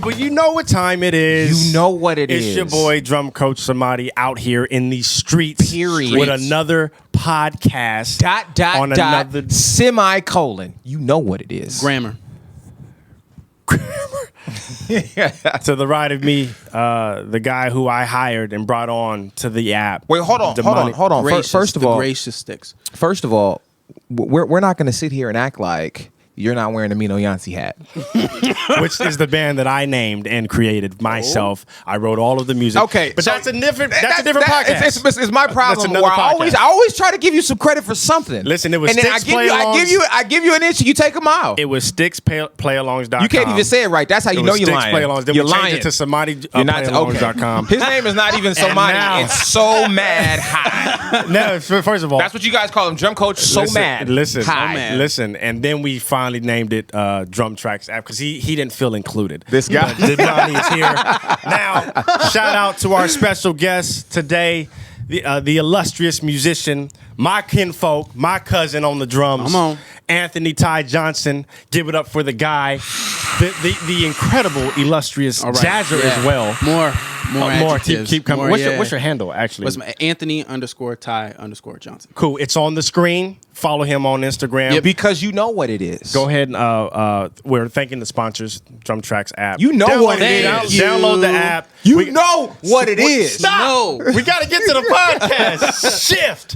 Well, you know what time it is. You know what it is. It's your boy, Drum Coach Samadi, out here in these streets. Period. With another podcast. Semicolon. You know what it is. Grammar. To the right of me, the guy who I hired and brought on to the app. Wait, hold on. Gracious, First of all, gracious sticks. First of all, we're not going to sit here and act like you're not wearing a Mino Yancey hat. Which is the band that I named and created myself. I wrote all of the music. Okay, but so that's a different podcast. It's my problem. Where I always try to give you some credit for something. Listen, it was and then Sticks Play-Alongs. I give you an inch, you take a mile. It was SticksPlayalongs.com. You can't even say it right. That's how you know you're lying. Play-Alongs. Then you're we lying. changed it to SamadiPlayalongs.com. His name is not even Somadi. It's So Mad High. No, first of all, that's what you guys call him, Drum Coach So Mad. Listen, and then we finally named it DrumTrax app because he didn't feel included. This guy. Donnie is here. Now, shout out to our special guest today, the illustrious musician, my kinfolk, my cousin on the drums. Come on. Anthony Ty Johnson. Give it up for the guy, the incredible, illustrious Jazzer as well. More adjectives. Keep coming. More, What's your handle, actually? What's my Anthony_Ty_Johnson. Cool. It's on the screen. Follow him on Instagram. Yep. Because you know what it is. Go ahead and we're thanking the sponsors, DrumTrax app. You know what it is. Download the app. You know what it is. Stop. No. We got to get to the podcast. Shift.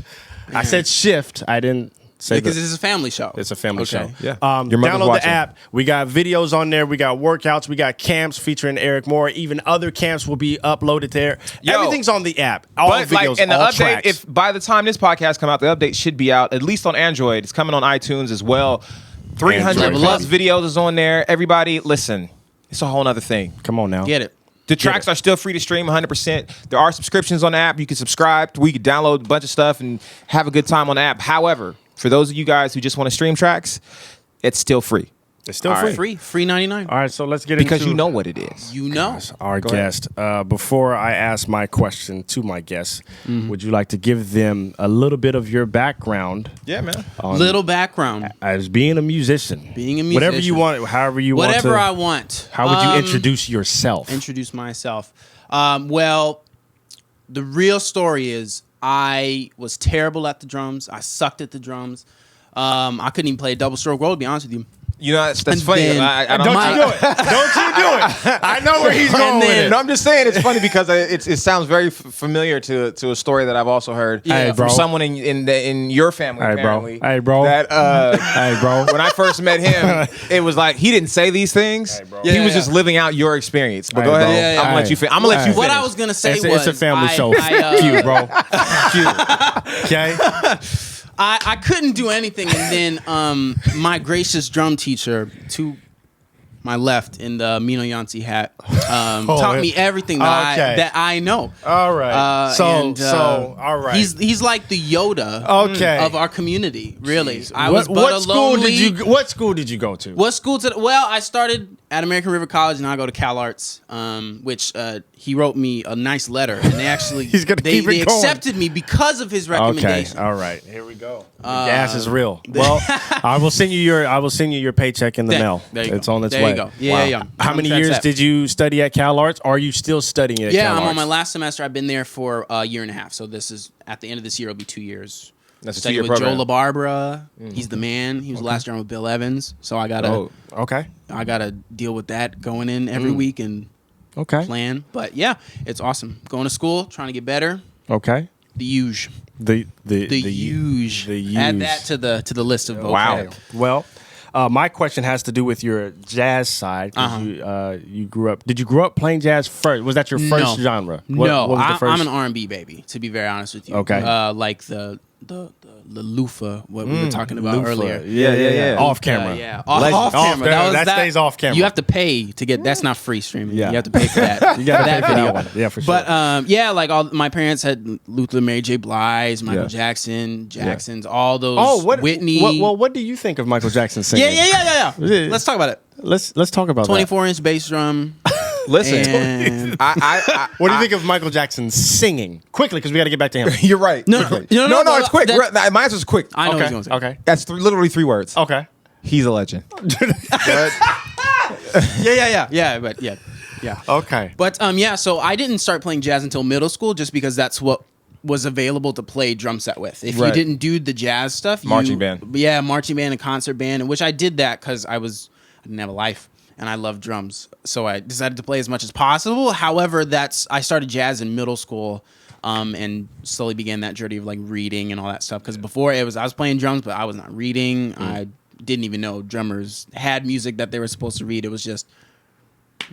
I said shift. I didn't say because this is a family show. It's a family show. Yeah. Download the app. We got videos on there. We got workouts. We got camps featuring Eric Moore. Even other camps will be uploaded there. Everything's on the app. All videos, and the all update, tracks. if by the time this podcast come out, the update should be out, at least on Android. It's coming on iTunes as well. 300 plus videos is on there. Everybody, listen. It's a whole other thing. Come on now. Get it. The tracks are still free to stream 100%. There are subscriptions on the app. You can subscribe. We can download a bunch of stuff and have a good time on the app. However, for those of you guys who just want to stream tracks, it's still free. It's still free. Free 99. All right, so let's get because into you know what it is. You know. Our guest. Before I ask my question to my guests, would you like to give them a little bit of your background? Yeah, man. Little background. As being a musician. Whatever you want, however you want to. Whatever I want. How would you introduce yourself? Introduce myself. Well, the real story is I was terrible at the drums. I sucked at the drums. I couldn't even play a double stroke roll, to be honest with you. You know, that's funny. Don't you do it. Don't you do it. I know where he's going with it. No, I'm just saying it's funny because it sounds very familiar to a story that I've also heard from someone in your family, apparently. Hey, bro. Hey, bro. When I first met him, it was like he didn't say these things. He was just living out your experience. But go ahead. I'm going to let you finish. I'm going to let you finish. What I was going to say was... It's a family show. Cute, bro. Cute. Okay? I couldn't do anything, and then my gracious drum teacher to my left in the Mino Yancey hat taught me everything that I know. All right. All right. He's like the Yoda of our community. Really, Jeez. What school did you go to? What school? Well, I started at American River College, and I go to Cal Arts, which he wrote me a nice letter, and they actually they accepted me because of his recommendation. Okay, all right, here we go. The gas is real. Well, I will send you your paycheck in the mail. It's on its way. There you go. Yeah. How many years did you study at Cal Arts? Are you still studying at Cal Arts? Yeah, I'm on my last semester. I've been there for a year and a half. So this is at the end of this year. It'll be 2 years. That's a studying 2-year with program. Joe LaBarbera. He's the man. He was the last drummer with Bill Evans. So I gotta. I gotta deal with that going in every week and plan. But yeah, it's awesome. Going to school, trying to get better. Okay. The huge. The huge. Add that to the list of vocab. Wow. Well, my question has to do with your jazz side. You grew up. Did you grow up playing jazz first? Was that your first genre? What was the first? I'm an R&B baby. To be very honest with you. Okay. Like the loofah, what we were talking about earlier. Yeah. Off camera. Off camera. That stays off camera. You have to pay to get. That's not free streaming. Yeah. You have to pay for that. You got to pay for video. that one. Yeah, for sure. But like my parents had Luther, Mary J. Blige, Michael Jackson's, all those. Whitney. What do you think of Michael Jackson singing? Yeah. Let's talk about it. Let's talk about 24-inch bass drum. Listen, what do you think of Michael Jackson singing? Quickly, because we got to get back to him. You're right. No, it's quick. My answer's quick. I know what he's going to say. Okay. That's literally 3 words. Okay. He's a legend. Yeah. But yeah. Yeah. Okay. But yeah, so I didn't start playing jazz until middle school, just because that's what was available to play drum set with. If you Right. didn't do the jazz stuff, Marching band. Yeah, marching band and concert band, which I did that because I didn't have a life and I love drums. So I decided to play as much as possible. However, I started jazz in middle school. And slowly began that journey of like reading and all that stuff. Because before I was playing drums, but I was not reading. I didn't even know drummers had music that they were supposed to read. It was just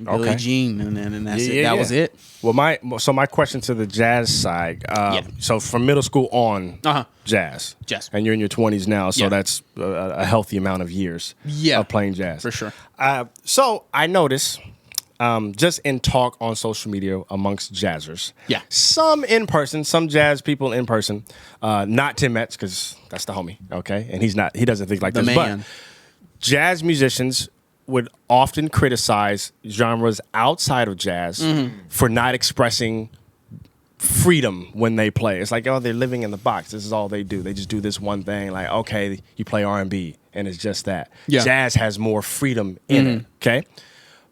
Billie Jean, and that's it. That was it. Well, my question to the jazz side. So from middle school on, jazz, and you're in your 20s now, so that's a healthy amount of years of playing jazz for sure. So I noticed. Just in talk on social media amongst jazzers. Yeah. Some in person, some jazz people in person. Not Tim Metz, because that's the homie, okay? And he doesn't think like the this. Man. But jazz musicians would often criticize genres outside of jazz for not expressing freedom when they play. It's like, oh, they're living in the box. This is all they do. They just do this one thing. Like, okay, you play R&B, and it's just that. Yeah. Jazz has more freedom in it, okay?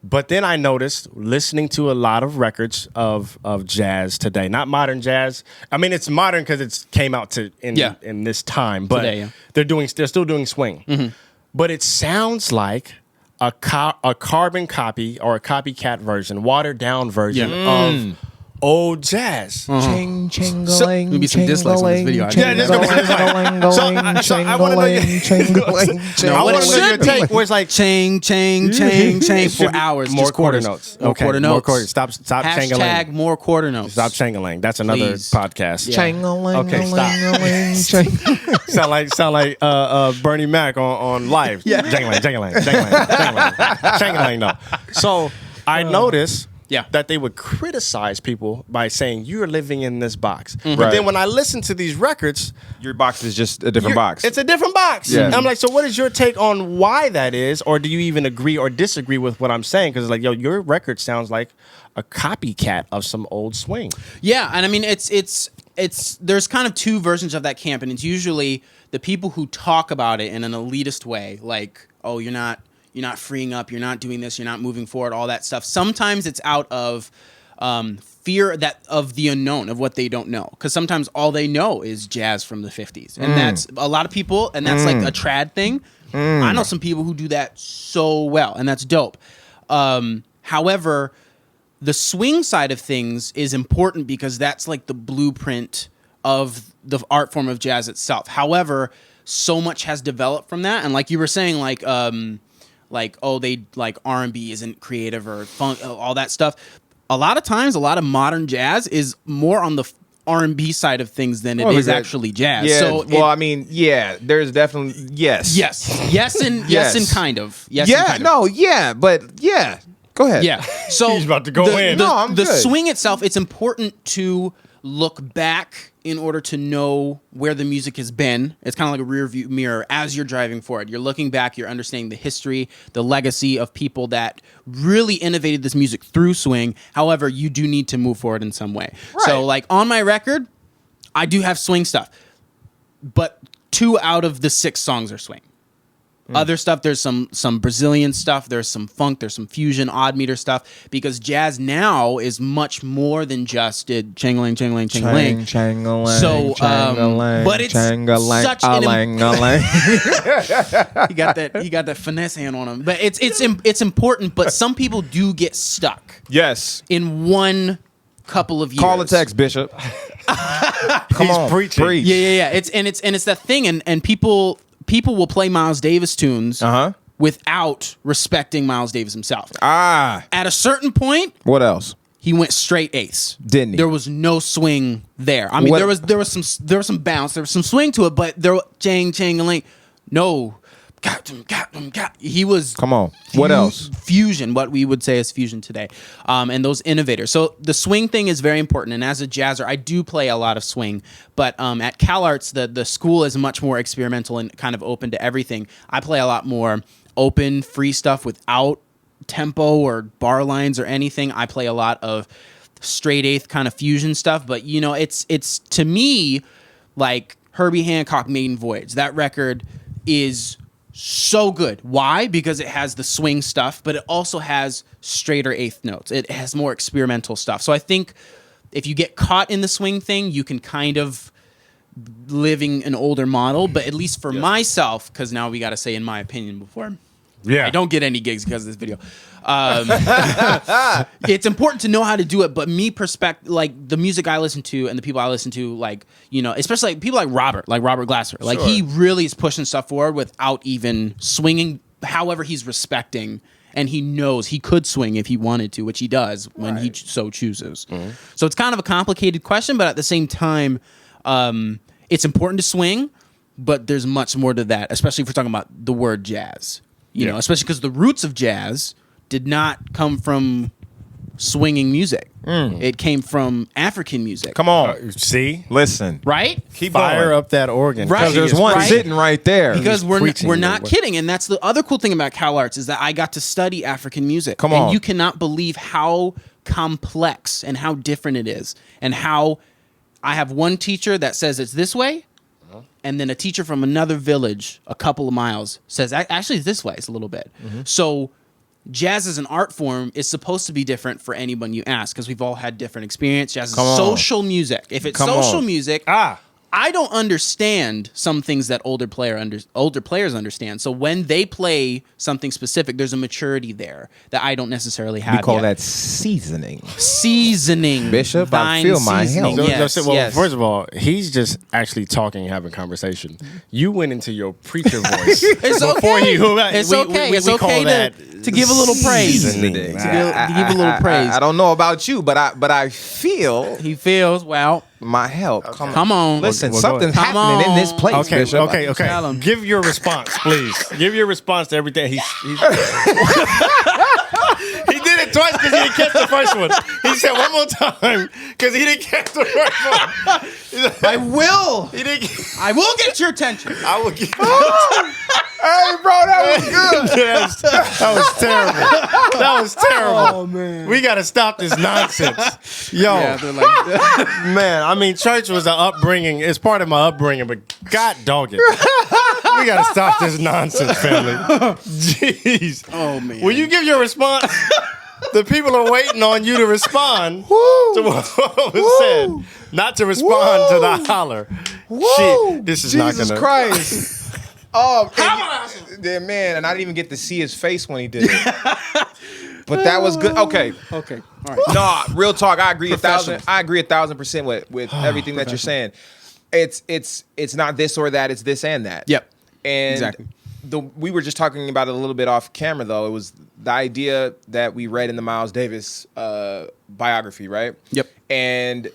But then I noticed, listening to a lot of records of jazz today, not modern jazz. I mean, it's modern because it came out in this time, but Today, they're still doing swing. But it sounds like a carbon copy or a copycat version, watered down version of old jazz. Ching, ching, So, there'll be some dislikes on this video. Yeah, there's gonna be dislikes. So I want to know I want to know your take where it's like Chang, chang, chang, chang for hours. More just quarter quarters. notes. More Okay, quarter more notes. quarter. Stop changaling. Hashtag more quarter notes. Stop changaling. That's another Please. podcast. Yeah. Okay, stop. sound like Bernie Mac on live. Yeah. Jangling. No. So I noticed that they would criticize people by saying you're living in this box. But then when I listen to these records, your box is just a different box. It's a different box. Yeah. And I'm like, so what is your take on why that is? Or do you even agree or disagree with what I'm saying? Because it's like, yo, your record sounds like a copycat of some old swing. Yeah, and I mean it's there's kind of two versions of that camp, and it's usually the people who talk about it in an elitist way, like, oh, you're not freeing up, you're not doing this, you're not moving forward, all that stuff. Sometimes it's out of fear of the unknown, of what they don't know. Because sometimes all they know is jazz from the 50s. And that's a lot of people, and that's like a trad thing. I know some people who do that so well, and that's dope. However, the swing side of things is important because that's like the blueprint of the art form of jazz itself. However, so much has developed from that. And like you were saying, like R&B isn't creative or funk, all that stuff. A lot of times, a lot of modern jazz is more on the R&B side of things than it is actually jazz. Yeah, So there's definitely yes, and kind of. Yes, yeah, and kind of. no, yeah, but yeah. Go ahead. Yeah. So He's about to go in. I'm the good. swing itself, it's important to look back in order to know where the music has been. It's kind of like a rear view mirror as you're driving forward. You're looking back, you're understanding the history, the legacy of people that really innovated this music through swing. However, you do need to move forward in some way. Right. So like on my record, I do have swing stuff, but 2 out of the 6 songs are swing. Other stuff, there's some Brazilian stuff, there's some funk, there's some fusion, odd meter stuff, because jazz now is much more than just changling. So, but it's such an he got that finesse hand on him. But it's important. But some people do get stuck. Yes. In one couple of years. Call the text, Bishop. Come on, preaching. preach. Yeah. It's that thing, and people will play Miles Davis tunes without respecting Miles Davis himself. At a certain point, what else? He went straight eighths. Didn't he? There was no swing there. I mean, there was some bounce, there was some swing to it, but there was chang, no. He was. Come on. What else? Fusion, what we would say is fusion today, and those innovators. So the swing thing is very important. And as a jazzer, I do play a lot of swing. But at CalArts, the school is much more experimental and kind of open to everything. I play a lot more open, free stuff without tempo or bar lines or anything. I play a lot of straight eighth kind of fusion stuff. But it's to me like Herbie Hancock, Maiden Voyage. That record is so good. Why? Because it has the swing stuff, but it also has straighter eighth notes. It has more experimental stuff. So I think if you get caught in the swing thing, you can kind of living an older model. But at least for myself, because now we got to say in my opinion before I don't get any gigs because of this video. It's important to know how to do it, but like the music I listen to and the people I listen to, like, you know, especially like people like Robert Glasser, like he really is pushing stuff forward without even swinging. However, he's respecting, and he knows he could swing if he wanted to, which he does when he so chooses. So it's kind of a complicated question, but at the same time, it's important to swing, but there's much more to that, especially if we're talking about the word jazz. You know, especially because the roots of jazz did not come from swinging music. It came from African music. Come on. See? Listen. Right? Keep Fire going. up that organ. Right. There's one sitting right there. Because we're preaching not kidding. And that's the other cool thing about Cal Arts is that I got to study African music. Come on. And you cannot believe how complex and how different it is. And how I have one teacher that says it's this way. And then a teacher from another village a couple of miles says, actually, it's this way. It's a little bit. So jazz as an art form is supposed to be different for anyone you ask because we've all had different experience. Jazz is social music. If it's social music, I don't understand some things that older players understand. So when they play something specific, there's a maturity there that I don't necessarily have. We call yet. that seasoning. Seasoning. Bishop, I feel my help. Yes, First of all, he's just actually talking, having conversation. You went into your preacher voice. It's okay. It's okay. It's okay to give a little praise. To give a little praise. I don't know about you, but I feel he feels my help. Come on. Listen, Well, something's happening in this place, Okay, Bishop. okay. Give your response, please. Give your response to everything. He did it twice because he didn't catch the first one. He said one more time because he didn't catch the first one. I will. I will get your attention. I will get. Hey, bro, that was good. Yes, that was terrible. That was terrible. Oh, man. We got to stop this nonsense. Yo. Yeah, they're like, man, I mean, church was an upbringing. It's part of my upbringing, but God dog it. We got to stop this nonsense, family. Jeez. Oh, man. Will you give your response? The people are waiting on you to respond to what was said, not to respond to the holler. Shit, this is not going to. Jesus Christ. Oh, man, and I didn't even get to see his face when he did it. But that was good. Okay. All right. No, real talk. I agree 1,000. I agree 1,000% with everything that you're saying. It's not this or that. It's this and that. Yep. And exactly. We were just talking about it a little bit off camera, though. It was the idea that we read in the Miles Davis biography, right? Yep. And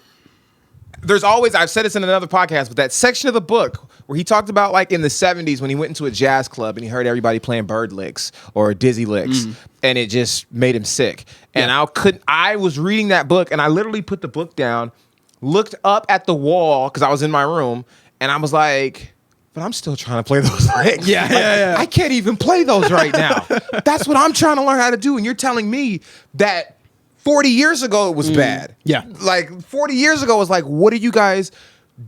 there's always, I've said this in another podcast, but that section of the book where he talked about like in the 70s when he went into a jazz club and he heard everybody playing bird licks or dizzy licks and it just made him sick. And I was reading that book and I literally put the book down, looked up at the wall because I was in my room and I was like, but I'm still trying to play those licks. Yeah. I can't even play those right now. That's what I'm trying to learn how to do. And you're telling me that 40 years ago, it was bad. Yeah. Like 40 years ago, it was like, what are you guys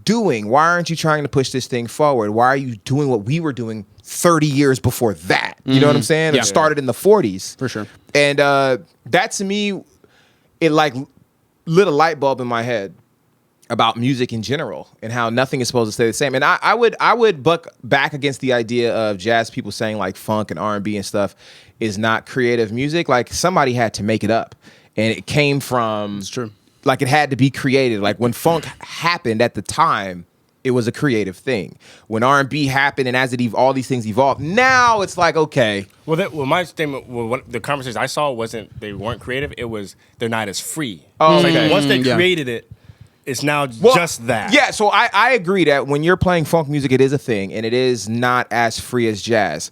doing? Why aren't you trying to push this thing forward? Why are you doing what we were doing 30 years before that? You know what I'm saying? Yeah. It started in the 40s. For sure. And that to me, it like lit a light bulb in my head about music in general and how nothing is supposed to stay the same. And I would buck back against the idea of jazz people saying like funk and R&B and stuff is not creative music. Like somebody had to make it up. And it came from, It's true. Like it had to be created. Like when funk happened at the time, it was a creative thing. When R&B happened and as all these things evolved, now it's like, okay. Well, my statement, the conversation I saw wasn't they weren't creative. It was they're not as free. Oh, It's okay. like once they created it, it's now just that. Yeah, so I agree that when you're playing funk music, it is a thing and it is not as free as jazz.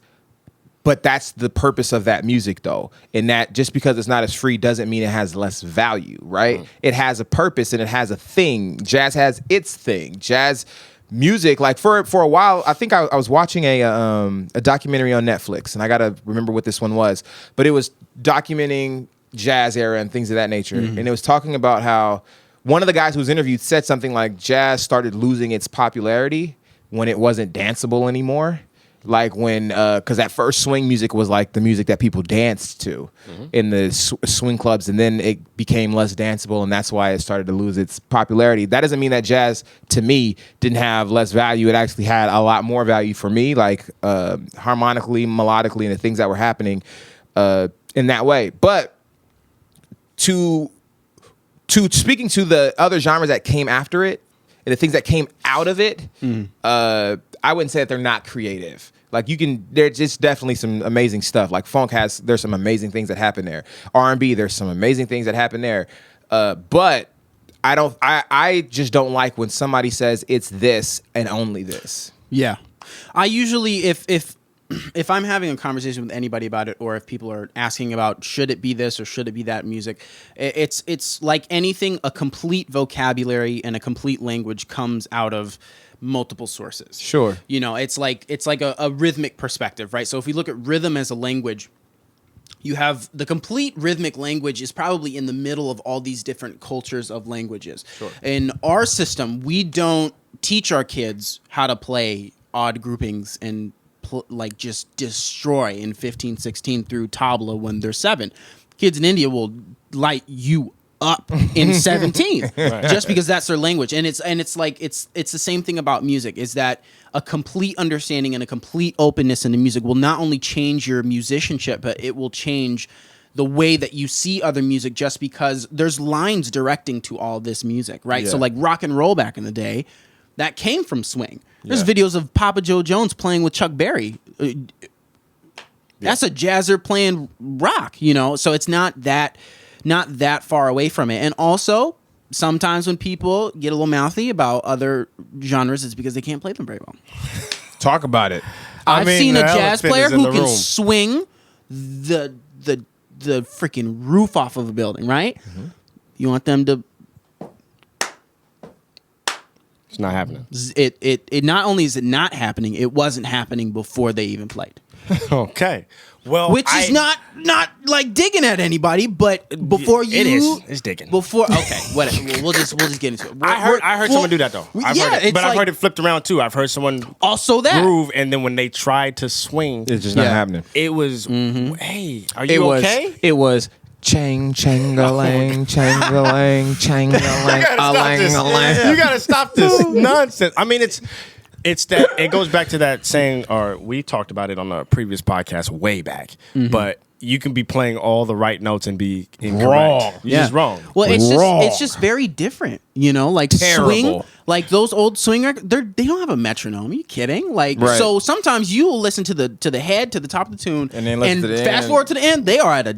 But that's the purpose of that music, though. And that just because it's not as free doesn't mean it has less value, right? It has a purpose and it has a thing. Jazz has its thing. Jazz music, like for a while, I think I was watching a documentary on Netflix, and I got to remember what this one was. But it was documenting jazz era and things of that nature. And it was talking about how one of the guys who was interviewed said something like jazz started losing its popularity when it wasn't danceable anymore. Like when, because at first swing music was like the music that people danced to in the swing clubs, and then it became less danceable, and that's why it started to lose its popularity. That doesn't mean that jazz, to me, didn't have less value. It actually had a lot more value for me, like harmonically, melodically, and the things that were happening in that way. But to speaking to the other genres that came after it, and the things that came out of it, I wouldn't say that they're not creative. Like there's just definitely some amazing stuff. Like funk there's some amazing things that happen there. R&B, there's some amazing things that happen there. But I just don't like when somebody says it's this and only this. Yeah. I usually, if I'm having a conversation with anybody about it, or if people are asking about should it be this or should it be that music, it's like anything, a complete vocabulary and a complete language comes out of multiple sources. Sure. You know, it's like a rhythmic perspective, right? So if we look at rhythm as a language, you have the complete rhythmic language is probably in the middle of all these different cultures of languages. Sure. In our system, we don't teach our kids how to play odd groupings and like just destroy in 15, 16 through tabla when they're 7. Kids in India will light you up in 17 just because that's their language. And it's like it's the same thing about music, is that a complete understanding and a complete openness into music will not only change your musicianship, but it will change the way that you see other music, just because there's lines directing to all this music, right? So like rock and roll back in the day, that came from swing. There's videos of Papa Joe Jones playing with Chuck Berry. That's a jazzer playing rock, you know? So it's not that far away from it. And also, sometimes when people get a little mouthy about other genres, it's because they can't play them very well. Talk about it. I've seen a jazz player who can swing the freaking roof off of a building, right? Mm-hmm. You want them to... It's not happening. It not only is it not happening, it wasn't happening before they even played. Okay. Well, which is not like digging at anybody, but before you, it is. It's digging. Before, okay, whatever. We'll just get into it. I heard someone do that though. I've heard it flipped around too. I've heard someone also that groove, and then when they tried to swing, it's just not happening. It was, hey, are you okay? It was. Chang changalang changalang changalang alang. You gotta stop this nonsense. I mean, it's that it goes back to that saying, or we talked about it on a previous podcast way back. But you can be playing all the right notes and be incorrect. Wrong. You're just wrong. Well, it's just very different, you know. Like swing, like those old swing records, they don't have a metronome. Are you kidding? Like so, sometimes you will listen to the head, to the top of the tune, and then fast forward to the end. They are at a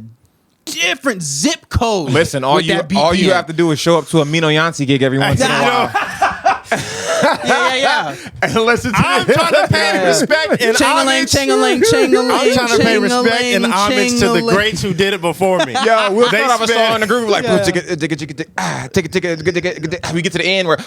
different zip code. Listen, all you have to do is show up to a Mino Yancey gig every once in a while. Yeah. And listen to I'm trying to pay respect and homage. I'm trying to pay respect and homage to the greats who did it before me. Yo, we'll start off a song in the groove like we get to the end where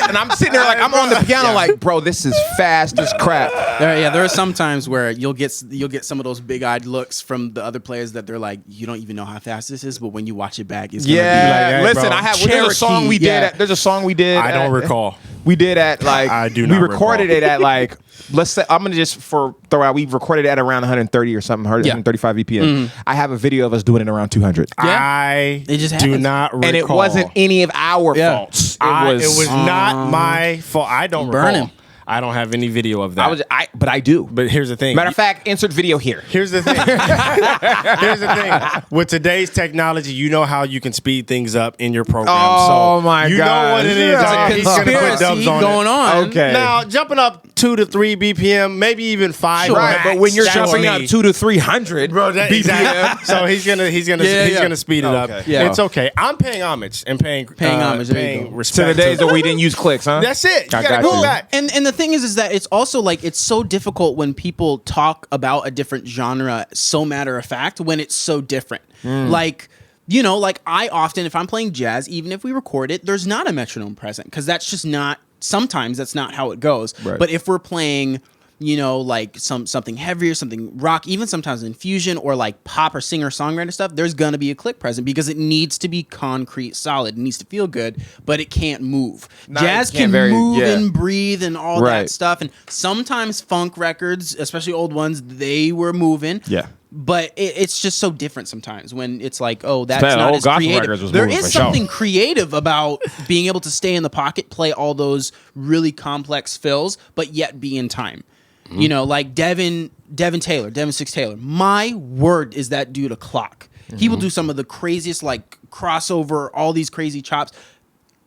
and I'm sitting there like I'm on the piano like, bro, this is fast as crap. There are some times where you'll get some of those big-eyed looks from the other players that they're like, you don't even know how fast this is, but when you watch it back, it's gonna be like, hey, listen, bro. there's a song we did. There's a song we did. I don't recall. We did at like. I do not. We recorded it at like. Let's say I'm gonna just throw out. We recorded it at around 130 or something, 135 BPM. I have a video of us doing it around 200. I do not recall, and it wasn't any of our faults. It was not my fault. I don't recall. I don't have any video of that. But I do. But here's the thing. Matter of fact, insert video here. Here's the thing. Here's the thing. With today's technology, you know how you can speed things up in your program. Oh, so my God. You know what it is. There's a He's going to put dubs on going on. Okay. Now, jumping up 2 to 3 BPM, maybe even 5. Right, but when you're jumping up 2 to 300 BPM. Exactly. So he's gonna speed it up. Yeah. It's okay. I'm paying homage and paying respect to the days that we didn't use clicks, huh? That's it. You got gotta go back. And the thing is that it's also like it's so difficult when people talk about a different genre so matter of fact when it's so different. Like, you know, like I often, if I'm playing jazz, even if we record it, there's not a metronome present because that's just not. Sometimes that's not how it goes. Right. But if we're playing like something heavier, something rock, even sometimes infusion or like pop or singer-songwriter stuff, there's going to be a click present because it needs to be concrete, solid. It needs to feel good, but it can't move. Jazz can move and breathe and all that stuff. And sometimes funk records, especially old ones, they were moving. Yeah. But it's just so different sometimes when it's like, oh, that's not as creative. There is something creative about being able to stay in the pocket, play all those really complex fills, but yet be in time. Like Devin Six Taylor. My word, is that dude a clock. He will do some of the craziest, like, crossover, all these crazy chops,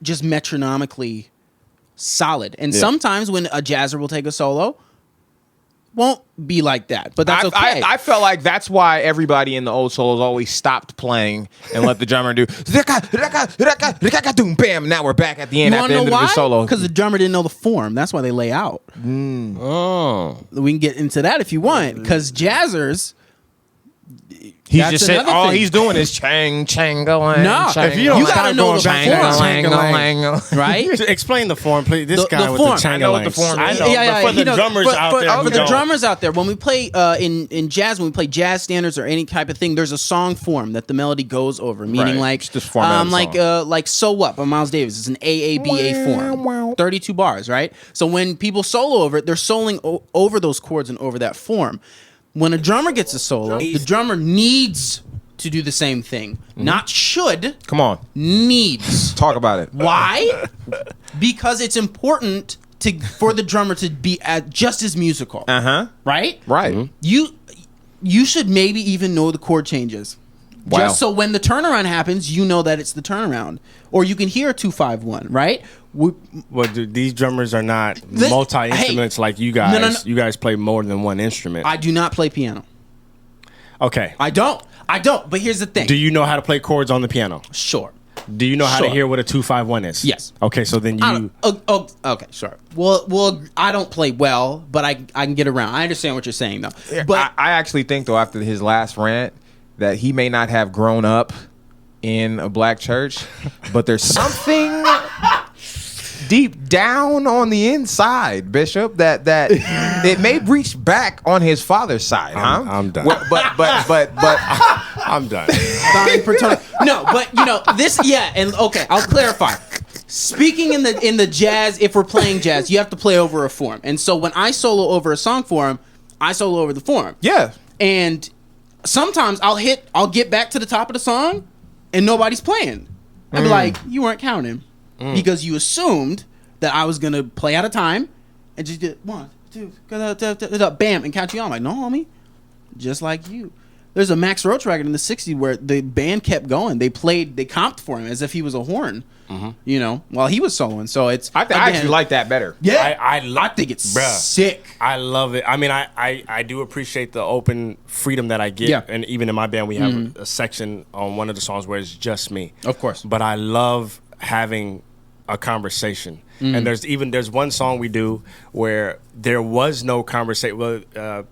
just metronomically solid. And sometimes when a jazzer will take a solo, won't be like that, but that's okay. I felt like that's why everybody in the old solos always stopped playing and let the drummer do bam. Now we're back at the end. At the end of the solo, because the drummer didn't know the form. That's why they lay out. Oh, we can get into that if you want, because jazzers. He's just saying all he's doing is chang going. No, chang, if you don't gotta know the form, right? Explain the form, please. This guy with form. the chang. I know what the form is. But for the drummers out there, for the drummers out there, when we play in jazz, when we play jazz standards or any type of thing, there's a song form that the melody goes over, meaning like So What by Miles Davis is an AABA form, 32 bars, right? So when people solo over it, they're soloing over those chords and over that form. When a drummer gets a solo, the drummer needs to do the same thing. Not should. Come on. Needs. Talk about it. Why? Because it's important for the drummer to be just as musical. Right? Right. Mm-hmm. You should maybe even know the chord changes. Wow. Just so when the turnaround happens, you know that it's the turnaround. Or you can hear 2-5-1, right? These drummers are not multi-instruments like you guys. No. You guys play more than one instrument. I do not play piano. Okay. I don't. But here's the thing. Do you know how to play chords on the piano? Sure. Do you know how to hear what a 2-5-1 is? Yes. Okay, so then you... Okay, sure. Well, I don't play well, but I can get around. I understand what you're saying, though. But I actually think, though, after his last rant, that he may not have grown up in a black church, but there's something deep down on the inside, Bishop, that it may reach back on his father's side. I'm done. But I'm done. No, but this, and okay, I'll clarify. Speaking in the jazz, if we're playing jazz, you have to play over a form, and so when I solo over a song form, I solo over the form. Yeah, and sometimes I'll get back to the top of the song and nobody's playing. I'd be like, you weren't counting because you assumed that I was going to play out of time and just get 1, 2, bam, and count you on. I'm like, no, homie, just like you. There's a Max Roach record in the 60s where the band kept going. They comped for him as if he was a horn, while he was soloing. So I actually like that better. Yeah, I think it's sick. I love it. I mean, I do appreciate the open freedom that I get. Yeah. And even in my band, we have a section on one of the songs where it's just me. Of course. But I love having a conversation. And there's one song we do where there was no conversation. Well,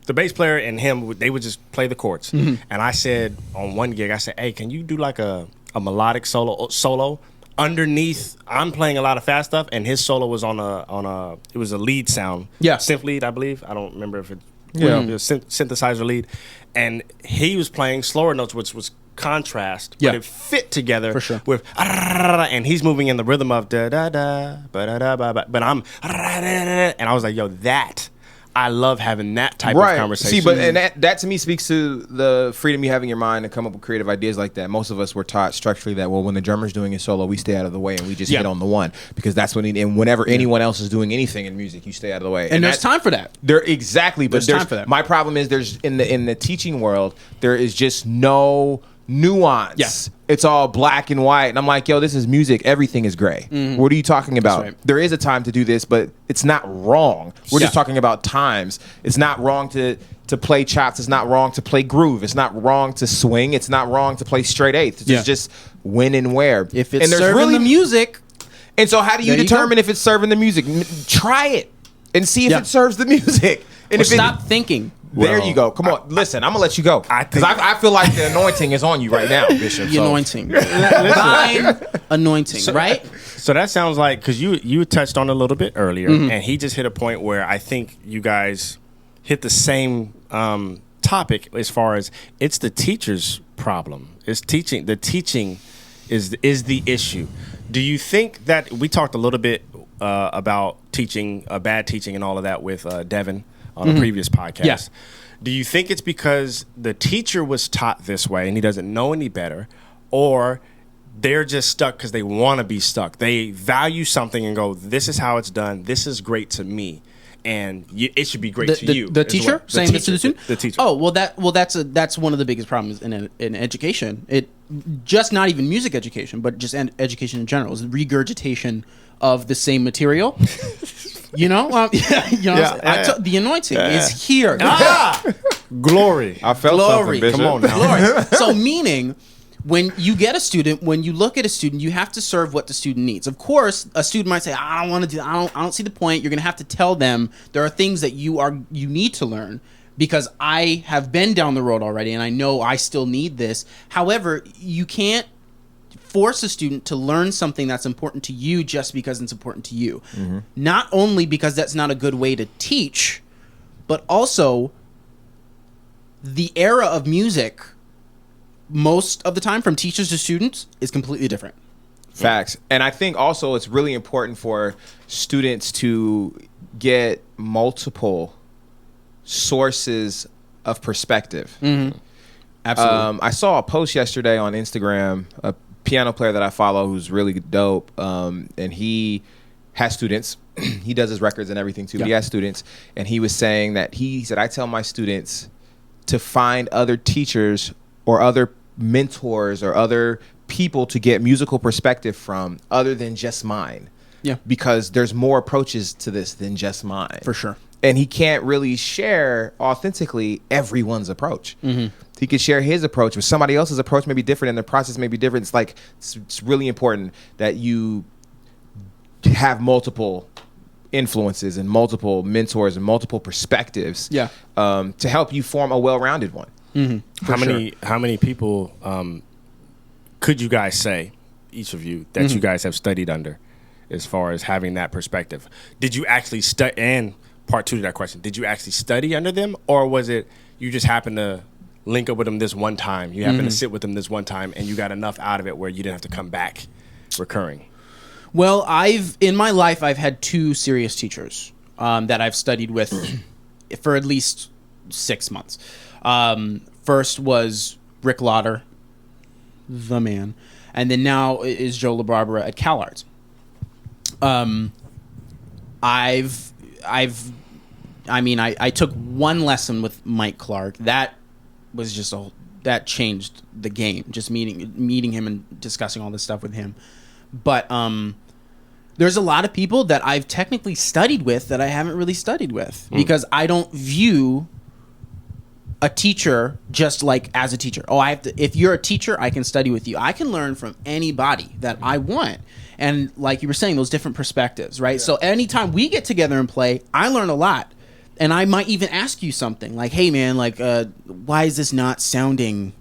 the bass player and him, they would just play the chords. And I said on one gig, I said, hey, can you do like a melodic solo underneath? I'm playing a lot of fast stuff, and his solo was on it was a lead sound. Yeah. Synth lead, I believe. I don't remember if it was synthesizer lead. And he was playing slower notes, which was contrast, but it fit together. For sure. With and he's moving in the rhythm of da da da ba da da ba ba, but I'm and I was like, yo, that I love having that type of conversation. See, but and that to me speaks to the freedom you have in your mind to come up with creative ideas like that. Most of us were taught structurally that, well, when the drummer's doing his solo, we stay out of the way and we just hit on the one, because that's when and whenever anyone else is doing anything in music, you stay out of the way. And there's time for that. There's time for that. My problem is there's in the teaching world, there is just no nuance. Yes. It's all black and white. And I'm like, yo, this is music. Everything is gray. What are you talking about? Right. There is a time to do this, but it's not wrong. We're just talking about times. It's not wrong to play chops. It's not wrong to play groove. It's not wrong to swing. It's not wrong to play straight eighth. It's just when and where. If it's serving the music. And so how do you determine if it's serving the music? Try it and see if it serves the music. And if stop thinking. There you go. Come on. Listen, I'm going to let you go. Because I feel like the anointing is on you right now, Bishop. The anointing. Divine anointing, right? So that sounds like, because you touched on it a little bit earlier, and he just hit a point where I think you guys hit the same topic as far as it's the teacher's problem. It's teaching. The teaching is the issue. Do you think that we talked a little bit about teaching, bad teaching and all of that with Devin on a previous podcast? Yeah. Do you think it's because the teacher was taught this way and he doesn't know any better, or they're just stuck because they want to be stuck? They value something and go, this is how it's done. This is great to me. And it should be great to you. The teacher saying this to the student? The teacher. Oh, that's one of the biggest problems in education. It just not even music education, but just education in general, is regurgitation of the same material. The anointing is here. Glory. I felt Glory. something, Bishop. Come on now. Glory. So meaning, when you get a student, when you look at a student, you have to serve what the student needs. Of course, a student might say, I don't want to do, I don't see the point. You're going to have to tell them there are things that you need to learn, because I have been down the road already and I know I still need this. However, you can't force a student to learn something that's important to you just because it's important to you. Mm-hmm. Not only because that's not a good way to teach, but also the era of music, most of the time, from teachers to students, is completely different. Facts. And I think also it's really important for students to get multiple sources of perspective. Mm-hmm. Absolutely. I saw a post yesterday on Instagram, a piano player that I follow who's really dope, and he has students. He does his records and everything too. But he has students, and he was saying that he said, I tell my students to find other teachers or other mentors or other people to get musical perspective from other than just mine. Yeah. Because there's more approaches to this than just mine. For sure. And he can't really share authentically everyone's approach. Mm-hmm. He could share his approach, but somebody else's approach may be different and the process may be different. It's like, it's really important that you have multiple influences and multiple mentors and multiple perspectives to help you form a well-rounded one. Mm-hmm. How many people could you guys say, each of you, that you guys have studied under as far as having that perspective? Did you actually study? And part two to that question, did you actually study under them, or was it you just happened to link up with them this one time? You happened to sit with them this one time and you got enough out of it where you didn't have to come back recurring? Well, in my life, I've had two serious teachers that I've studied with for at least 6 months. First was Rick Lauder, the man, and then now is Joe LaBarbera at CalArts. I took one lesson with Mike Clark. That was just that changed the game. Just meeting him and discussing all this stuff with him. But there's a lot of people that I've technically studied with that I haven't really studied with because I don't view a teacher just like as a teacher. Oh, if you're a teacher, I can study with you. I can learn from anybody that I want. And like you were saying, those different perspectives, right? Yeah. So anytime we get together and play, I learn a lot. And I might even ask you something like, hey man, like, why is this not sounding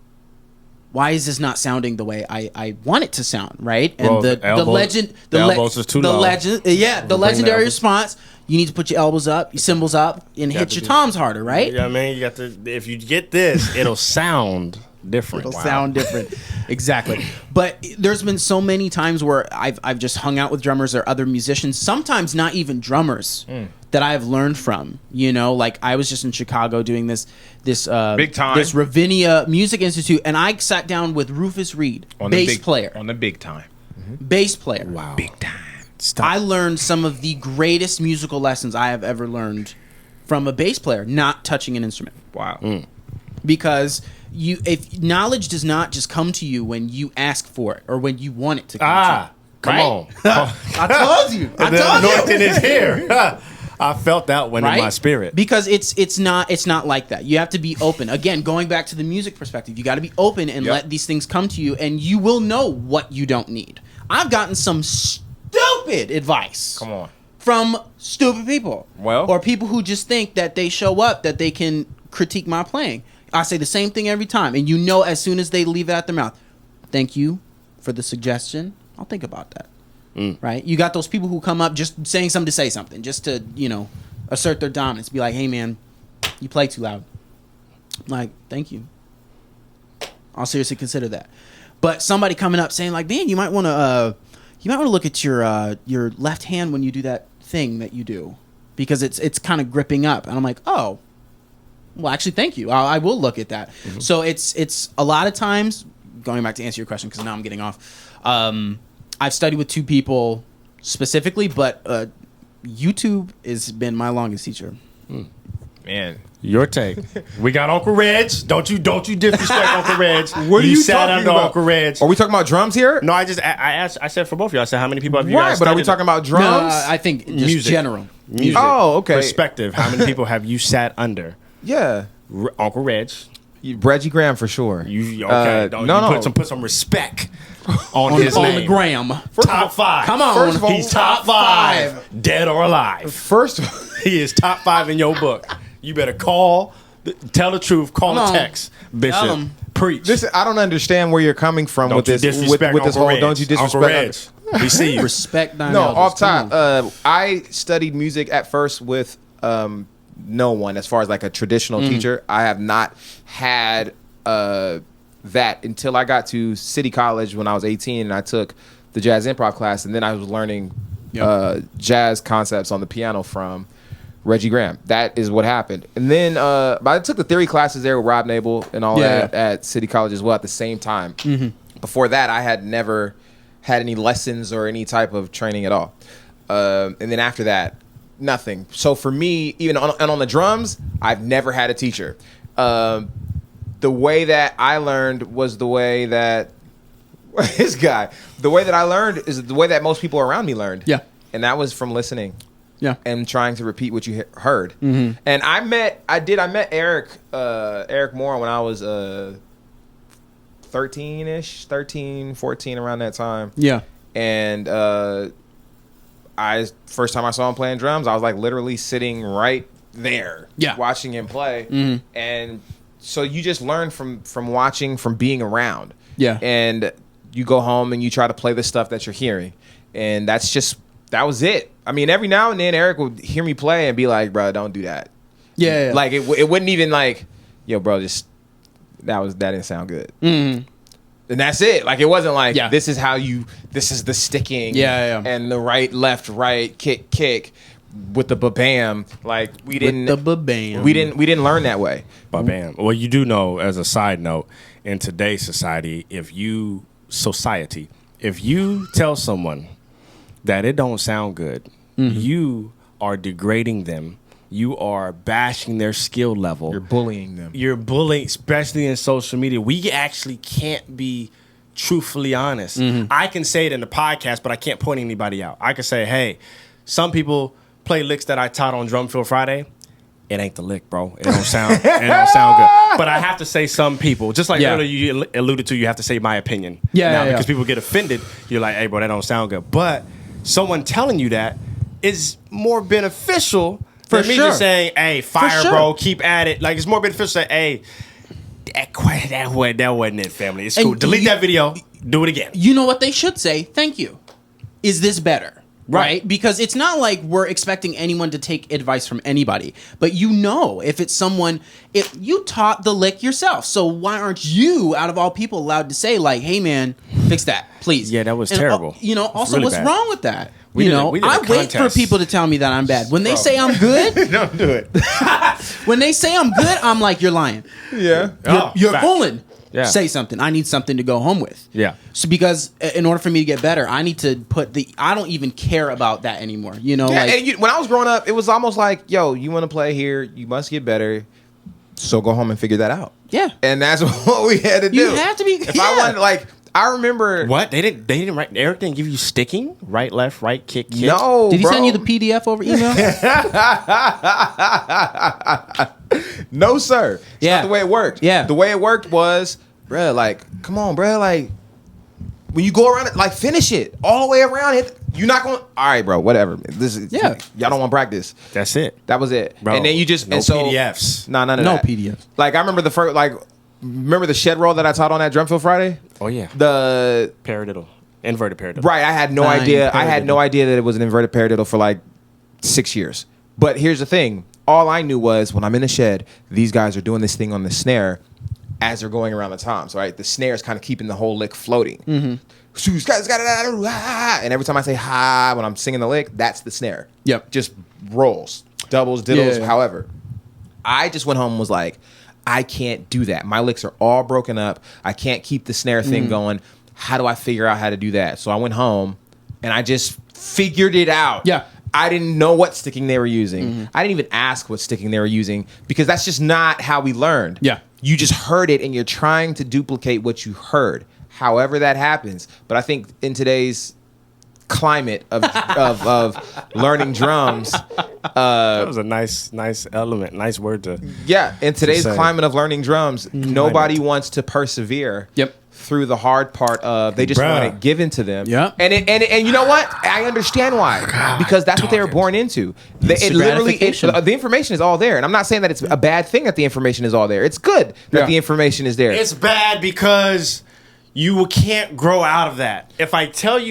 the way I want it to sound, right? And well, the elbows is too low. The legendary response, you need to put your elbows up, your cymbals up, and hit your toms harder, right? Yeah, man, you got to. If you get this, it'll sound different. It'll sound different. Exactly. But there's been so many times where I've just hung out with drummers or other musicians, sometimes not even drummers, that I've learned from. You know, like I was just in Chicago doing this big time, this Ravinia Music Institute, and I sat down with Rufus Reed, bass player. On the big time. Bass player. Wow. Big time. I learned some of the greatest musical lessons I have ever learned from a bass player, not touching an instrument. Wow. Because if knowledge does not just come to you when you ask for it or when you want it to come to you. Come on. I told you. The anointing is here. I felt that one in my spirit. Because it's not like that. You have to be open. Again, going back to the music perspective, you got to be open and let these things come to you, and you will know what you don't need. I've gotten some stupid advice. Come on. From stupid people. Well. Or people who just think that they show up, that they can critique my playing. I say the same thing every time, and you know as soon as they leave it out their mouth, thank you for the suggestion. I'll think about that. right? You got those people who come up just saying something to say something, just to, assert their dominance. Be like, hey, man, you play too loud. I'm like, thank you. I'll seriously consider that. But somebody coming up saying like, man, you might want to look at your left hand when you do that thing that you do, because it's kind of gripping up. And I'm like, oh, well, actually, thank you. I will look at that. Mm-hmm. So it's a lot of times, going back to answer your question, because now I'm getting off. I've studied with 2 people specifically, but YouTube has been my longest teacher. Man, your take. We got Uncle Reg. Don't you disrespect Uncle Reg. What are you sat talking under about? Uncle Reg. Are we talking about drums here? No, I said for both of you. I said, how many people have you guys But are we studied? talking about drums? No, I think just Music. general. Music. Oh, okay. Perspective. How many people have you sat under? Yeah. Uncle Reg. Reggie Graham for sure. You okay? Put some respect on his on name. the gram. Top 5. Come on. First of all, He's top 5, dead or alive. First of all, He is top 5 in your book. You better tell the truth. Call a text, Bishop. Preach. listen, I don't understand where you're coming from Don't with you this disrespect with this Uncle whole. Reg. Don't you disrespect? Uncle Reg. We see you. Respect thine No, elders. off Come top. on. I studied music at first with no one as far as like a traditional teacher. I have not had that until I got to City College when I was 18, and I took the jazz improv class, and then I was learning jazz concepts on the piano from Reggie Graham. That is what happened. And then but I took the theory classes there with Rob Nabel and all that at City College as well at the same time. Before that, I had never had any lessons or any type of training at all. And then after that, nothing. So for me, even on the drums, I've never had a teacher. The way that I learned was the way that this guy. The way that I learned is the way that most people around me learned. Yeah. And that was from listening. Yeah. And trying to repeat what you heard. Mm-hmm. And I met Eric Moore when I was 13-ish, 13, 14, around that time. Yeah. And first time I saw him playing drums, I was like literally sitting right there, watching him play. Mm-hmm. And so you just learn from watching, from being around. Yeah. And you go home and you try to play the stuff that you're hearing. And that was it. I mean, every now and then Eric would hear me play and be like, bro, don't do that. Yeah. Like it wouldn't even like, yo, bro, that didn't sound good. Mm-hmm. And that's it. Like, it wasn't like, this is the sticking. And the right, left, right, kick with the ba-bam. Like, we didn't learn that way. Ba-bam. Well, you do know, as a side note, in today's society, if you tell someone that it don't sound good, you are degrading them. You are bashing their skill level. You're bullying them. You're bullying, especially in social media. We actually can't be truthfully honest. I can say it in the podcast, but I can't point anybody out. I can say, hey, some people play licks that I taught on Drum Field Friday. It ain't the lick, bro. It don't sound good. But I have to say some people, just like earlier you alluded to, you have to say my opinion. Because people get offended. You're like, hey, bro, that don't sound good. But someone telling you that is more beneficial than me just saying, hey, fire, bro, keep at it. Like, it's more beneficial to say, hey, that wasn't it, family. It's cool. Delete that video. Do it again. You know what they should say? Thank you. Is this better? Right? Because it's not like we're expecting anyone to take advice from anybody. But if it's someone, if you taught the lick yourself, so why aren't you, out of all people, allowed to say, like, hey, man, fix that, please? Yeah, that was terrible. Also, really what's bad. wrong with that? We did I a wait for contest. people to tell me that I'm bad. When they say I'm good, Don't do it. when they say I'm good, I'm like, you're lying. Yeah. You're fact. fooling. Yeah. Say something. I need something to go home with. Yeah. So because in order for me to get better, I need to I don't even care about that anymore. Yeah, like, and when I was growing up, it was almost like, yo, you want to play here, you must get better. So go home and figure that out. Yeah. And that's what we had to do. You have to be. If I wanted, like, I remember. What? They didn't write. Eric didn't give you sticking? Right, left, right, kick. No. Did he bro. send you the PDF over email? No, sir. It's not the way it worked. Yeah. The way it worked was, bruh, like, come on, bruh, like, when you go around it, like, finish it all the way around it. You're not going. All right, bro. Whatever. This is. Yeah. Y'all don't want to practice. That's it. That was it. Bro, and then you just no PDFs. No, none of No that. PDFs. Like, I remember the first. Like, remember the shed roll that I taught on that Drumfield Friday? Oh yeah. The Paradiddle. Inverted paradiddle. Right. I had no idea. I had no idea that it was an inverted paradiddle for like 6 years. But here's the thing. All I knew was when I'm in the shed, these guys are doing this thing on the snare as they're going around the toms, right? The snare is kind of keeping the whole lick floating. And every time I say ha when I'm singing the lick, that's the snare. Yep. Just rolls, doubles, diddles, however. I just went home and was like, I can't do that. My licks are all broken up. I can't keep the snare thing going. How do I figure out how to do that? So I went home and I just figured it out. Yeah. I didn't know what sticking they were using. I didn't even ask what sticking they were using because that's just not how we learned. Yeah. You just heard it and you're trying to duplicate what you heard. However that happens. But I think in today's climate of learning drums, that was a nice element, nice word to. Yeah, in today's climate of learning drums, nobody wants to persevere. Through the hard part of they just want it given to them. And you know what? I understand why. Because that's what they were born into. The information is all there. And I'm not saying that it's a bad thing that the information is all there. It's good that the information is there. It's bad because you can't grow out of that. If I give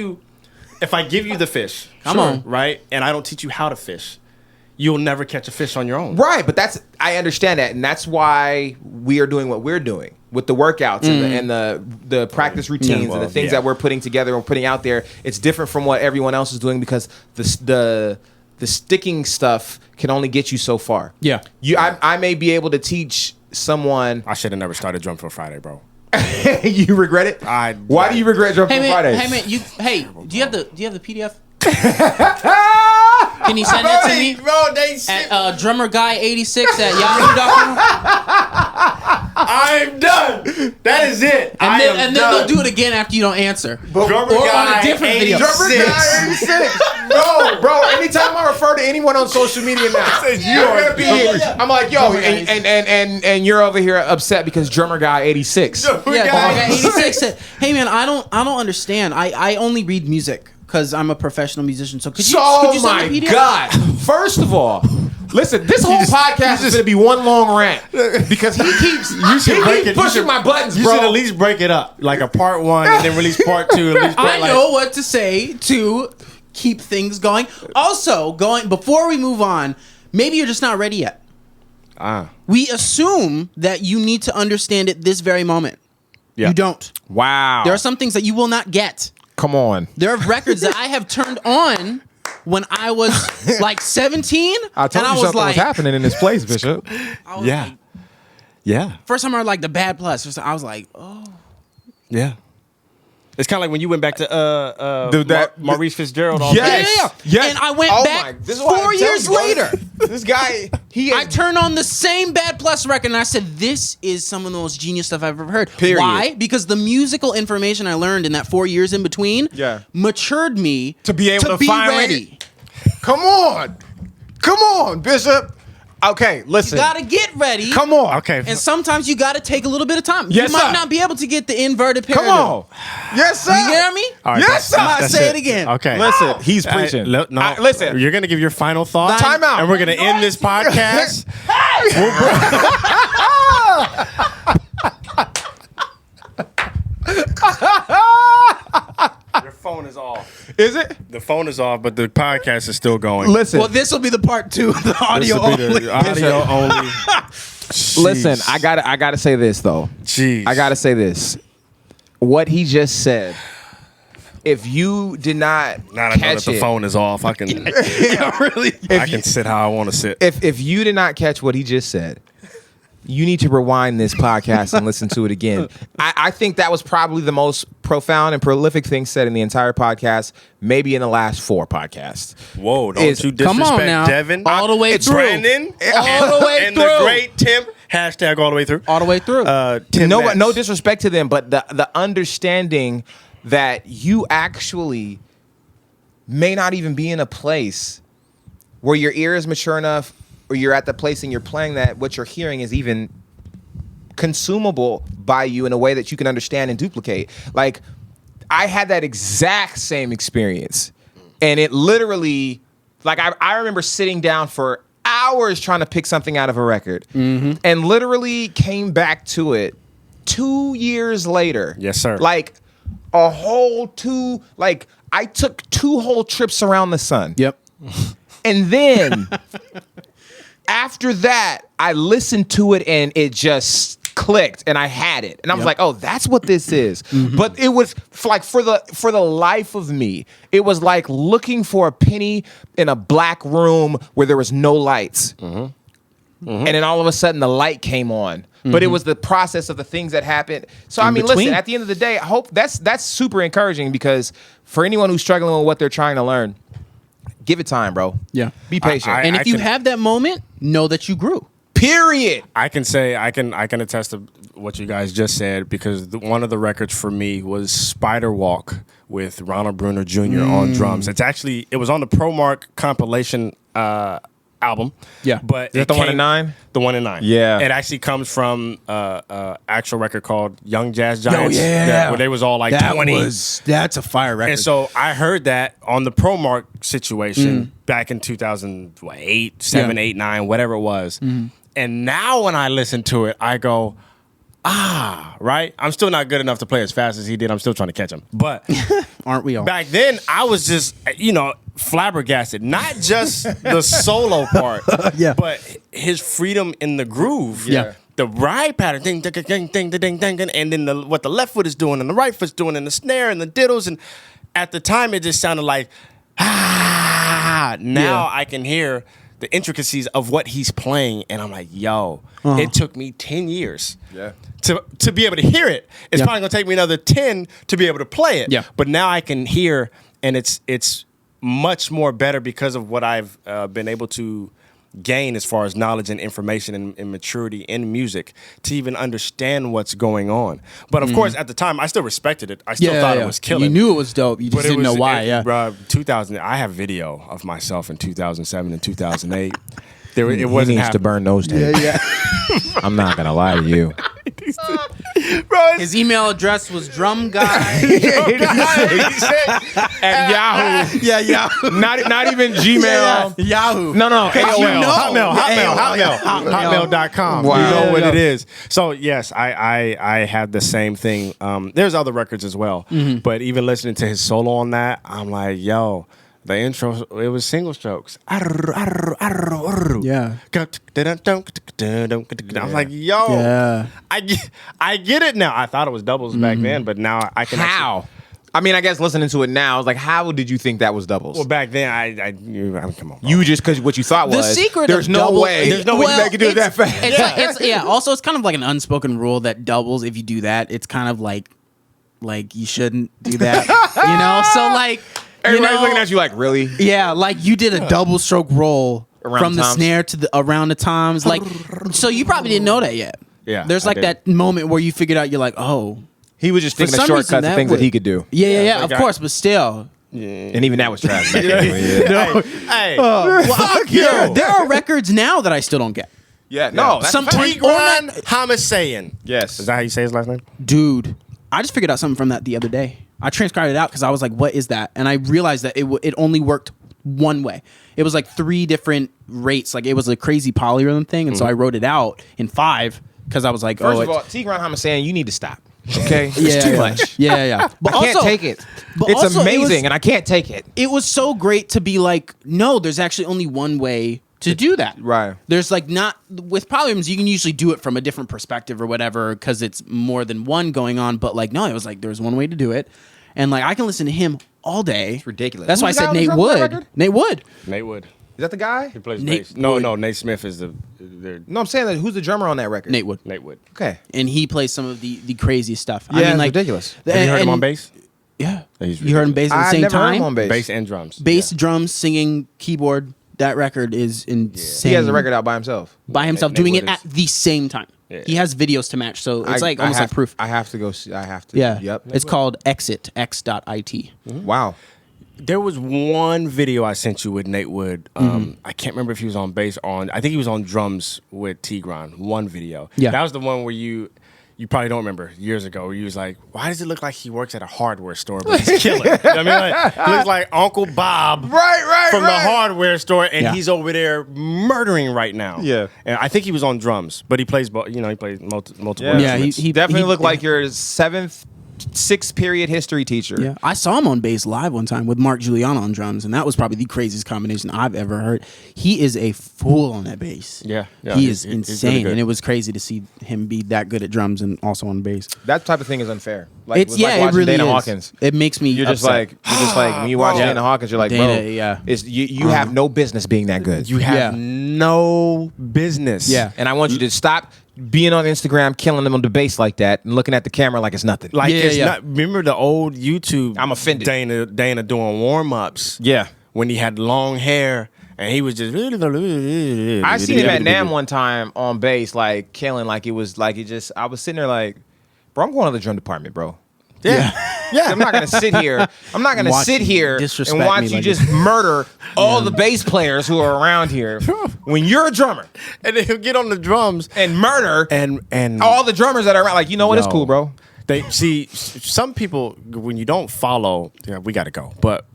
you the fish, right? And I don't teach you how to fish, you'll never catch a fish on your own. Right, but I understand that, and that's why we are doing what we're doing with the workouts and the practice routines and the things that we're putting together and putting out there. It's different from what everyone else is doing because the sticking stuff can only get you so far. Yeah. I may be able to teach someone. I should have never started Drum for Friday, bro. You regret it? Why do you regret Drum for Friday? Hey man, do you have the PDF? Can you send that to me? Bro, at drummerguy86@yahoo.com. I'm done. That is it. And then they'll do it again after you don't answer. Drummer or guy on a different video. Drummer guy 86. No, bro. Anytime I refer to anyone on social media now, I'm like, yo, and you're over here upset because Drummer Guy 86. Drummer Guy 86 said, "Hey man, I don't understand. I only read music." Because I'm a professional musician, so could you send me a PDF? God! First of all, listen, this whole podcast is gonna be one long rant because he keeps pushing my buttons, bro. You should at least break it up, like a part 1 and then release part 2. At least I know what to say to keep things going. Also, before we move on, maybe you're just not ready yet. We assume that you need to understand it this very moment. Yeah. You don't. Wow. There are some things that you will not get. Come on. There are records that I have turned on when I was like 17. I told you something was happening in this place, Bishop. Yeah. First time I heard like the Bad Plus, I was like, oh. Yeah. It's kind of like when you went back to Maurice Fitzgerald. Yes. And I went back 4 years later. This guy, I turned on the same Bad Plus record and I said, this is some of the most genius stuff I've ever heard. Period. Why? Because the musical information I learned in that 4 years in between matured me to be able to be finally ready. Come on, Bishop. Okay, listen. You gotta get ready. Come on. Okay. And sometimes you gotta take a little bit of time. Yes, you might sir. not be able to get the inverted paradiddle. Come on. Yes, sir. You hear me? All right, yes, sir. I say it again. Okay. Listen, he's preaching. Listen. You're going to give your final thought. Time out. And we're going to end this podcast. Your phone is off. Is it? The phone is off, but the podcast is still going. Listen. Well, this will be the part 2, the audio only. Audio only. Listen, I gotta say this though. Jeez. I gotta say this. What he just said. If you did not Now that I know catch that the it, phone is off, I can I can sit how I want to sit. if you did not catch what he just said, you need to rewind this podcast and listen to it again. I think that was probably the most profound and prolific thing said in the entire podcast, maybe in the last 4 podcasts. Whoa, don't you disrespect come on now. Devin. All the way through. Brandon. All the way and through. the great Tim. Hashtag all the way through. All the way through. Tim Metz. No disrespect to them, but the understanding that you actually may not even be in a place where your ear is mature enough or you're at the place and you're playing that what you're hearing is even consumable by you in a way that you can understand and duplicate. Like, I had that exact same experience. And it literally, like, I remember sitting down for hours trying to pick something out of a record and literally came back to it 2 years later. Yes, sir. Like, a whole I took 2 whole trips around the sun. Yep. And then after that, I listened to it and it just clicked and I had it. And I was like, oh, that's what this is. But it was like for the life of me, it was like looking for a penny in a black room where there was no lights. And then all of a sudden the light came on. But it was the process of the things that happened. So listen, at the end of the day, I hope that's super encouraging, because for anyone who's struggling with what they're trying to learn, give it time, bro. Yeah. Be patient. And if you have that moment, know that you grew. Period. I can say I can attest to what you guys just said, because one of the records for me was Spider Walk with Ronald Bruner Jr. on drums. It was on the Pro Mark compilation album. Yeah. But Is that the one in 9? The one in 9. Yeah. It actually comes from actual record called Young Jazz Giants. Where they was all like 20. That's a fire record. And so I heard that on the Pro Mark situation back in 2008, 7, 8, 9, whatever it was. And now when I listen to it, I go, right? I'm still not good enough to play as fast as he did. I'm still trying to catch him. But aren't we all? back then, I was just, flabbergasted. Not just the solo part, but his freedom in the groove. Yeah. The ride pattern, ding, ding, ding, ding, ding, ding, ding, and then what the left foot is doing and the right foot's doing and the snare and the diddles. And at the time, it just sounded like, Now I can hear the intricacies of what he's playing, and I'm like, yo, it took me 10 years to be able to hear it. It's probably gonna take me another 10 to be able to play it. Yeah. But now I can hear, and it's much more better because of what I've been able to gain as far as knowledge and information and maturity in music to even understand what's going on. But of course, at the time, I still respected it. I still thought it was killing. You knew it was dope. You just didn't know why. 2000. I have video of myself in 2007 and 2008. It He wasn't needs to burn those tapes. I'm not gonna lie to you. Bro, His email address was drumguy. At Yahoo. Yahoo. Not even Gmail. Yahoo. No. AOL. Hotmail.com. Wow. You know what it is. So yes, I had the same thing. There's other records as well, but even listening to his solo on that, I'm like, yo. The intro, it was single strokes. Yeah. I'm like, yo, I get it now. I thought it was doubles back then, but now I can. How? I guess listening to it now, I was like, how did you think that was doubles? Well, back then, I come on. Bro. You just because what you thought was The secret there's of no double, way. There's no way you can do it that fast. Also, it's kind of like an unspoken rule that doubles, if you do that, it's kind of like you shouldn't do that. So like. Everybody's looking at you like, really? Yeah, like you did a double stroke roll Around from the toms? snare to around the toms. Like, so you probably didn't know that yet. Yeah, There's like that moment where you figured out, you're like, oh. He was just thinking of some shortcuts reason of things that he could do. Yeah, like of course, but still. And even that was trash back then. Hey, There are records now that I still don't get. No. That's Some Tigran Hamasayan. Yes. Is that how you say his last name? Dude, I just figured out something from that the other day. I transcribed it out because I was like, what is that? And I realized that it only worked one way. It was like 3 different rates. Like it was a crazy polyrhythm thing. And so I wrote it out in 5 because I was like, First of all, Tigran Hamasayan, you need to stop. Okay? It's too much. Yeah. But I can't take it. It's also, amazing, and I can't take it. It was so great to be like, no, there's actually only one way to do that. Right. There's like not with polyrhythms, you can usually do it from a different perspective or whatever because it's more than one going on. But like, no, it was like there's one way to do it. And like I can listen to him all day. It's ridiculous. That's why I Who's the said guy on Nate the Wood. record? Nate Wood. Nate Wood. Is that the guy? He plays Nate bass. No, Wood. Nate Smith is the No, I'm saying that who's the drummer on that record? Nate Wood. Nate Wood. Okay. And he plays some of the craziest stuff. Yeah, I mean, like ridiculous. Have you heard him on bass? Yeah. He's You heard him bass at the I same never heard time. him on bass. Bass and drums. Bass, drums, singing, keyboard. That record is insane. He has a record out by himself. by himself, Nate doing Wood it at the same time. Yeah. He has videos to match, so it's like almost like proof. I have to go see. I have to. Yeah. Yep. It's called Exit, x.it. Wow. There was one video I sent you with Nate Wood. I can't remember if he was on bass or on. I think he was on drums with Tigran. One video. Yeah. That was the one where you probably don't remember years ago. Where you was like, why does it look like he works at a hardware store, but he's killing? You know what I mean, like, he looks like Uncle Bob, from the hardware store, and he's over there murdering right now. Yeah. And I think he was on drums, but he plays. He plays multiple. Yeah, instruments. he Definitely look like your 7th 6th period history teacher. Yeah, I saw him on bass live one time with Mark Giuliano on drums, and that was probably the craziest combination I've ever heard. He is a fool on that bass. Yeah, he is insane, he's really good. and it was crazy to see him be that good at drums and also on bass. That type of thing is unfair. Like, It's like it watching really Dana is. Hawkins. It makes me. You're just upset. like when you watch Yeah. Dana Hawkins, you're like, Dana, bro, yeah. you have no business being that good. You have Yeah. no business. Yeah. And I want you to stop being on Instagram, killing them on the bass like that, and looking at the camera like it's nothing. Like, Yeah, it's yeah. not. Remember the old YouTube? I'm offended. Dana doing warm ups. Yeah. When he had long hair and he was just. I seen him at NAMM one time on bass, like killing, like it was like it just. I was sitting there like, bro, I'm going to the drum department, bro. Yeah. I'm not gonna sit here. I'm not gonna Watch sit you here disrespect and watch me you like just murder all the bass players who are around here when you're a drummer And then he'll get on the drums and murder and all the drummers that are around. Like, you know what? It's Yo. cool, bro. They see some people when you don't follow. Yeah, we got to go. But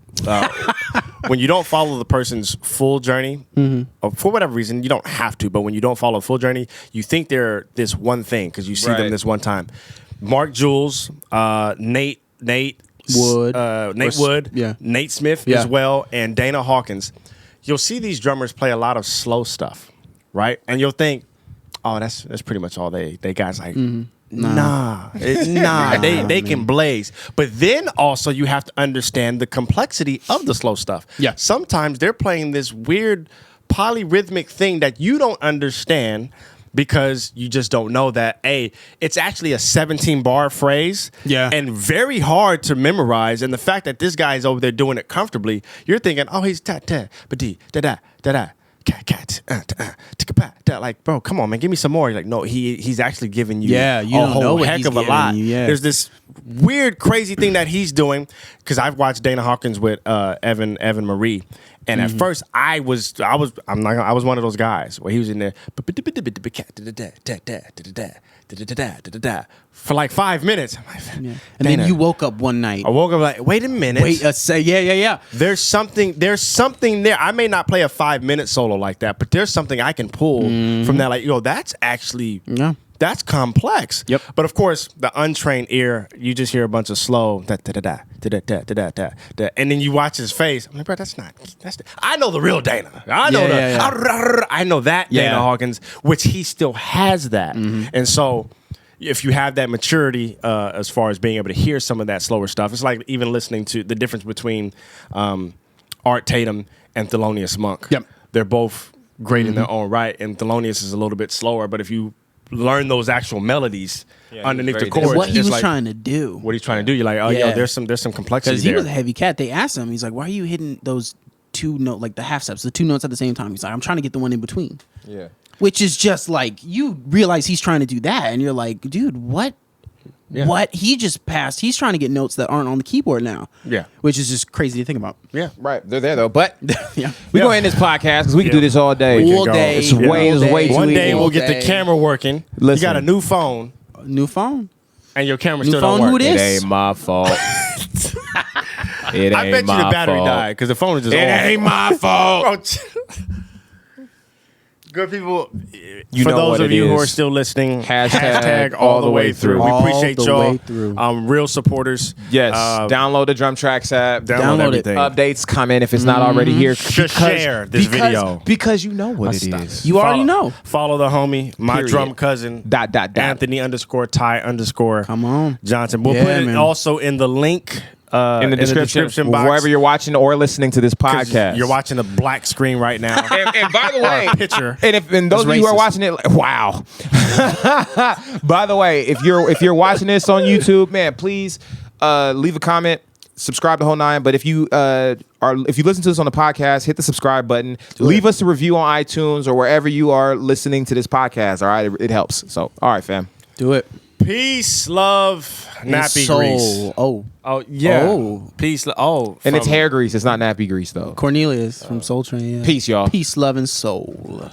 when you don't follow the person's full journey, or for whatever reason, you don't have to. But when you don't follow a full journey, you think they're this one thing because you see Right. them this one time. Mark Jules, Nate Wood. Nate Wood, yeah. Nate Smith Yeah. as well, and Dana Hawkins. You'll see these drummers play a lot of slow stuff, right? And you'll think, oh, that's pretty much all they guys like. Nah, they can blaze. But then also you have to understand the complexity of the slow stuff. Yeah. Sometimes they're playing this weird polyrhythmic thing that you don't understand because you just don't know that, it's actually a 17-bar phrase. Yeah. And very hard to memorize. And the fact that this guy is over there doing it comfortably, you're thinking, oh, he's ta-ta, ba-dee, da-da, da-da. Cat, like, bro, come on, man, give me some more. You're like, no, he's actually giving you, Yeah, you a don't whole know what heck he's of a giving lot. you, yeah. There's this weird, crazy thing that he's doing because I've watched Dana Hawkins with Evan Marie, and at first I was one of those guys where he was in there for like 5 minutes. Yeah. And then you woke up one night. I woke up like, wait a minute. Yeah. There's something there. I may not play a 5-minute solo like that, but there's something I can pull from that. Like, that's actually that's complex. Yep. But of course, the untrained ear, you just hear a bunch of slow da da da da da da da da da, and then you watch his face. I'm like, bro, I know the real Dana. I know I know that Dana Hawkins, which he still has that, and so. If you have that maturity as far as being able to hear some of that slower stuff, it's like even listening to the difference between Art Tatum and Thelonious Monk. Yep. They're both great in their own right, and Thelonious is a little bit slower, but if you learn those actual melodies underneath the chords, what he was like, trying to do. what he's trying to do, you're like, oh, Yeah. yo, there's some complexity Because he there. was a heavy cat. They asked him, he's like, why are you hitting those two notes, like the half steps, the two notes at the same time? He's like, I'm trying to get the one in between. Yeah. Which is just like, you realize he's trying to do that, and you're like, dude, what? Yeah. What he just passed? He's trying to get notes that aren't on the keyboard now. Yeah. Which is just crazy to think about. Yeah. Right. They're there though. But Yeah. we're going to end this podcast because we can do this all day. We can All go. day. It's way too One day easy. we'll get the day. camera working. Listen. You got a new phone, New phone. and your camera New still phone, don't who work. it is? It ain't my fault. I bet you the battery died because the phone is just It off. ain't my fault. Good people, You for know those what of it you who is. are still listening, Hashtag all the way through. We All appreciate the y'all. way through. Real supporters. Yes. Uh, Download the DrumTrax app. download Download it. everything. Updates coming if it's not already here. Just share this video. Because you know what it Stop is. You already know. Follow the homie, my Period. drum cousin, Anthony _Ty_ Come on. Johnson. We'll Yeah, put it man. also in the link in the description box. wherever you're watching or listening to this 'Cause podcast. You're watching a black screen right now. And by the way, Picture. and those of you who are racist. watching it, wow. By the way, if you're watching this on YouTube, man, please leave a comment, subscribe the whole nine. But if you listen to this on the podcast, hit the subscribe button. Leave us a review on iTunes or wherever you are listening to this podcast. All right, it helps. So, all right, fam. Do it. Peace, love, nappy Soul. grease. Oh, Yeah. Oh. Peace. And it's hair grease. It's not nappy grease though. Cornelius from Soul Train. Yeah. Peace, y'all. Peace, love, and soul.